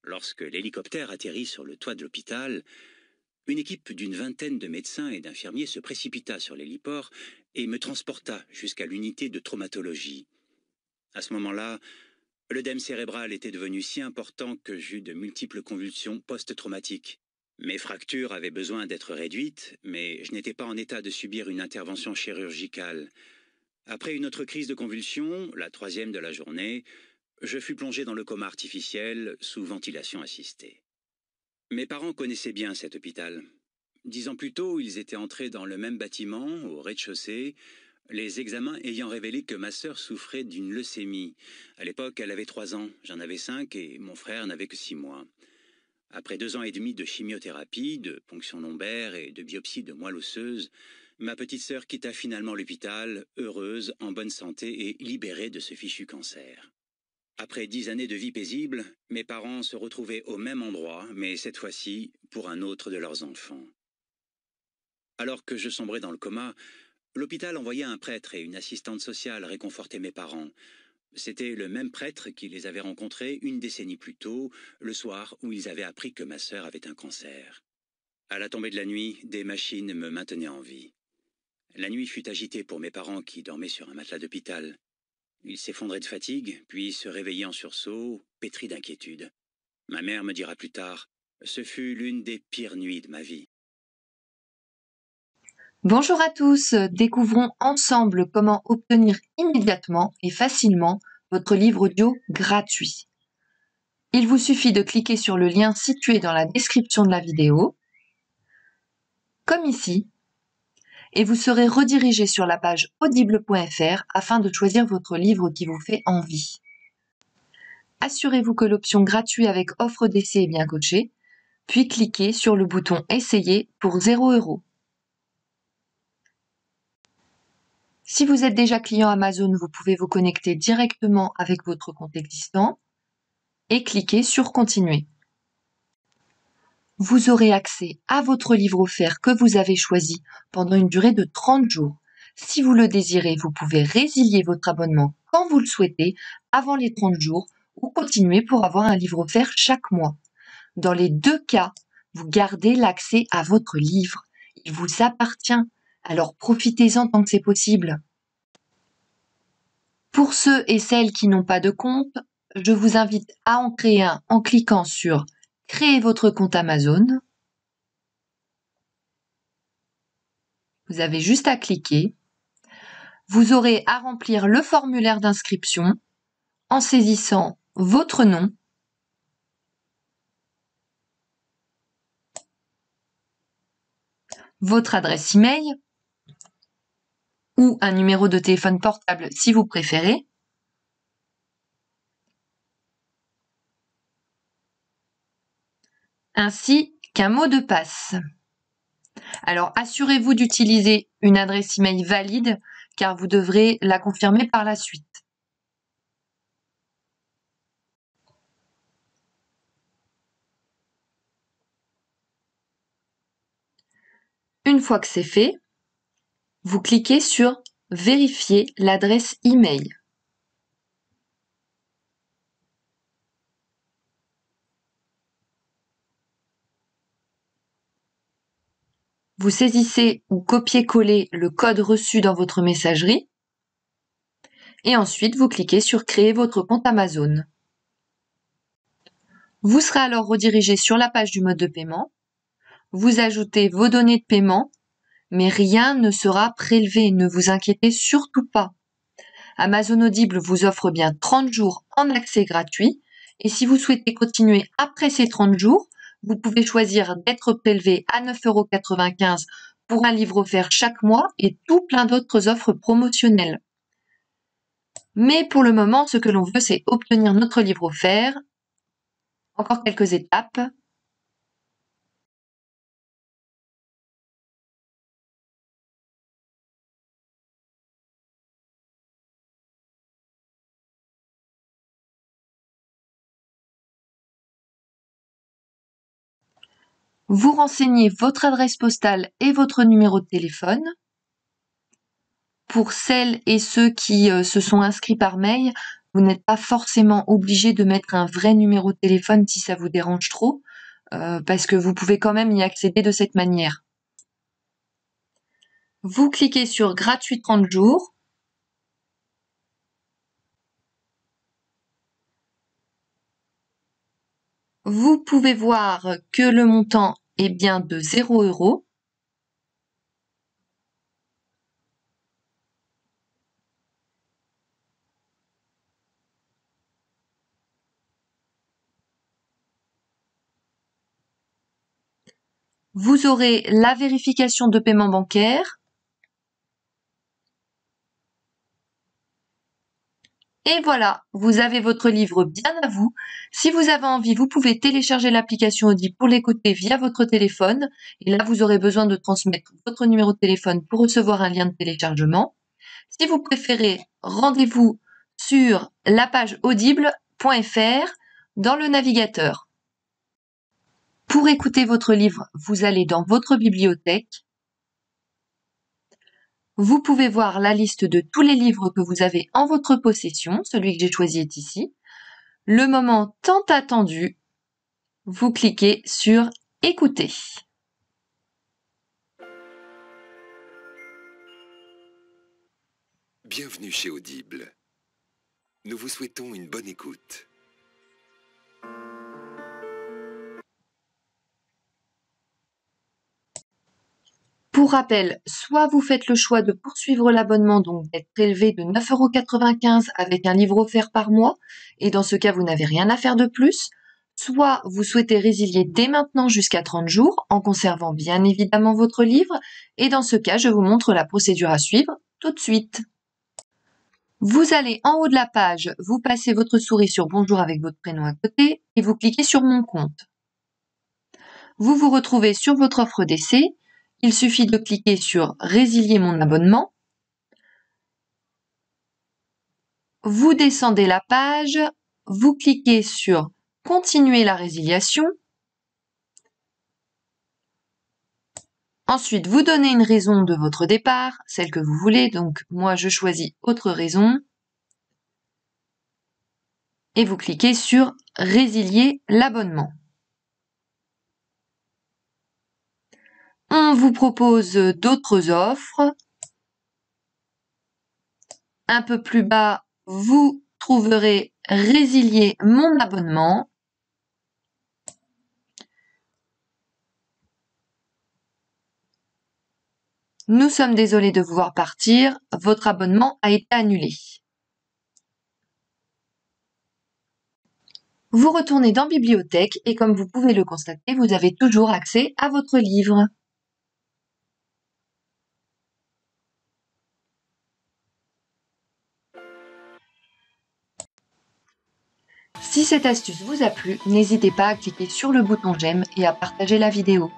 Lorsque l'hélicoptère atterrit sur le toit de l'hôpital, une équipe d'une vingtaine de médecins et d'infirmiers se précipita sur l'héliport et me transporta jusqu'à l'unité de traumatologie. À ce moment-là, l'œdème cérébral était devenu si important que j'eus de multiples convulsions post-traumatiques. Mes fractures avaient besoin d'être réduites, mais je n'étais pas en état de subir une intervention chirurgicale. Après une autre crise de convulsions, la troisième de la journée, je fus plongé dans le coma artificiel sous ventilation assistée. Mes parents connaissaient bien cet hôpital. 10 ans plus tôt, ils étaient entrés dans le même bâtiment, au rez-de-chaussée, les examens ayant révélé que ma sœur souffrait d'une leucémie. À l'époque, elle avait 3 ans, j'en avais 5 et mon frère n'avait que 6 mois. Après 2 ans et demi de chimiothérapie, de ponction lombaire et de biopsie de moelle osseuse, ma petite sœur quitta finalement l'hôpital, heureuse, en bonne santé et libérée de ce fichu cancer. Après 10 années de vie paisible, mes parents se retrouvaient au même endroit, mais cette fois-ci pour un autre de leurs enfants. Alors que je sombrais dans le coma, l'hôpital envoyait un prêtre et une assistante sociale réconforter mes parents. C'était le même prêtre qui les avait rencontrés une décennie plus tôt, le soir où ils avaient appris que ma sœur avait un cancer. À la tombée de la nuit, des machines me maintenaient en vie. La nuit fut agitée pour mes parents qui dormaient sur un matelas d'hôpital. Ils s'effondraient de fatigue, puis se réveillaient en sursaut, pétris d'inquiétude. Ma mère me dira plus tard, ce fut l'une des pires nuits de ma vie. Bonjour à tous, découvrons ensemble comment obtenir immédiatement et facilement votre livre audio gratuit. Il vous suffit de cliquer sur le lien situé dans la description de la vidéo, comme ici, et vous serez redirigé sur la page audible.fr afin de choisir votre livre qui vous fait envie. Assurez-vous que l'option gratuit avec offre d'essai est bien cochée, puis cliquez sur le bouton Essayer pour 0 €. Si vous êtes déjà client Amazon, vous pouvez vous connecter directement avec votre compte existant et cliquer sur Continuer. Vous aurez accès à votre livre offert que vous avez choisi pendant une durée de 30 jours. Si vous le désirez, vous pouvez résilier votre abonnement quand vous le souhaitez avant les 30 jours ou continuer pour avoir un livre offert chaque mois. Dans les deux cas, vous gardez l'accès à votre livre. Il vous appartient, alors profitez-en tant que c'est possible. Pour ceux et celles qui n'ont pas de compte, je vous invite à en créer un en cliquant sur « Créer votre compte Amazon ». Vous avez juste à cliquer. Vous aurez à remplir le formulaire d'inscription en saisissant votre nom, votre adresse email ou un numéro de téléphone portable si vous préférez, ainsi qu'un mot de passe. Alors, assurez-vous d'utiliser une adresse email valide car vous devrez la confirmer par la suite. Une fois que c'est fait, vous cliquez sur « Vérifier l'adresse email ». Vous saisissez ou copiez-collez le code reçu dans votre messagerie et ensuite vous cliquez sur « Créer votre compte Amazon ». Vous serez alors redirigé sur la page du mode de paiement. Vous ajoutez vos données de paiement, mais rien ne sera prélevé, ne vous inquiétez surtout pas. Amazon Audible vous offre bien 30 jours en accès gratuit et si vous souhaitez continuer après ces 30 jours, vous pouvez choisir d'être prélevé à 9,95 € pour un livre offert chaque mois et tout plein d'autres offres promotionnelles. Mais pour le moment, ce que l'on veut, c'est obtenir notre livre offert. Encore quelques étapes. Vous renseignez votre adresse postale et votre numéro de téléphone. Pour celles et ceux qui se sont inscrits par mail, Vous n'êtes pas forcément obligé de mettre un vrai numéro de téléphone si ça vous dérange trop, parce que vous pouvez quand même y accéder de cette manière. Vous cliquez sur gratuit 30 jours. Vous pouvez voir que le montant est bien de 0 €. Vous aurez la vérification de paiement bancaire. Et voilà, vous avez votre livre bien à vous. Si vous avez envie, vous pouvez télécharger l'application Audible pour l'écouter via votre téléphone. Et là, vous aurez besoin de transmettre votre numéro de téléphone pour recevoir un lien de téléchargement. Si vous préférez, rendez-vous sur la page audible.fr dans le navigateur. Pour écouter votre livre, vous allez dans votre bibliothèque. Vous pouvez voir la liste de tous les livres que vous avez en votre possession. Celui que j'ai choisi est ici. Le moment tant attendu, vous cliquez sur écouter. Bienvenue chez Audible. Nous vous souhaitons une bonne écoute. Pour rappel, soit vous faites le choix de poursuivre l'abonnement, donc d'être prélevé de 9,95 € avec un livre offert par mois, et dans ce cas, vous n'avez rien à faire de plus, soit vous souhaitez résilier dès maintenant jusqu'à 30 jours, en conservant bien évidemment votre livre, et dans ce cas, je vous montre la procédure à suivre tout de suite. Vous allez en haut de la page, vous passez votre souris sur Bonjour avec votre prénom à côté, et vous cliquez sur Mon compte. Vous vous retrouvez sur votre offre d'essai. Il suffit de cliquer sur Résilier mon abonnement. Vous descendez la page, vous cliquez sur Continuer la résiliation. Ensuite, vous donnez une raison de votre départ, celle que vous voulez. Donc, moi, je choisis Autre raison. Et vous cliquez sur Résilier l'abonnement. On vous propose d'autres offres. Un peu plus bas, vous trouverez Résilier mon abonnement. Nous sommes désolés de vous voir partir. Votre abonnement a été annulé. Vous retournez dans Bibliothèque et comme vous pouvez le constater, vous avez toujours accès à votre livre. Si cette astuce vous a plu, n'hésitez pas à cliquer sur le bouton j'aime et à partager la vidéo.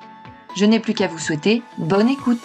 Je n'ai plus qu'à vous souhaiter bonne écoute.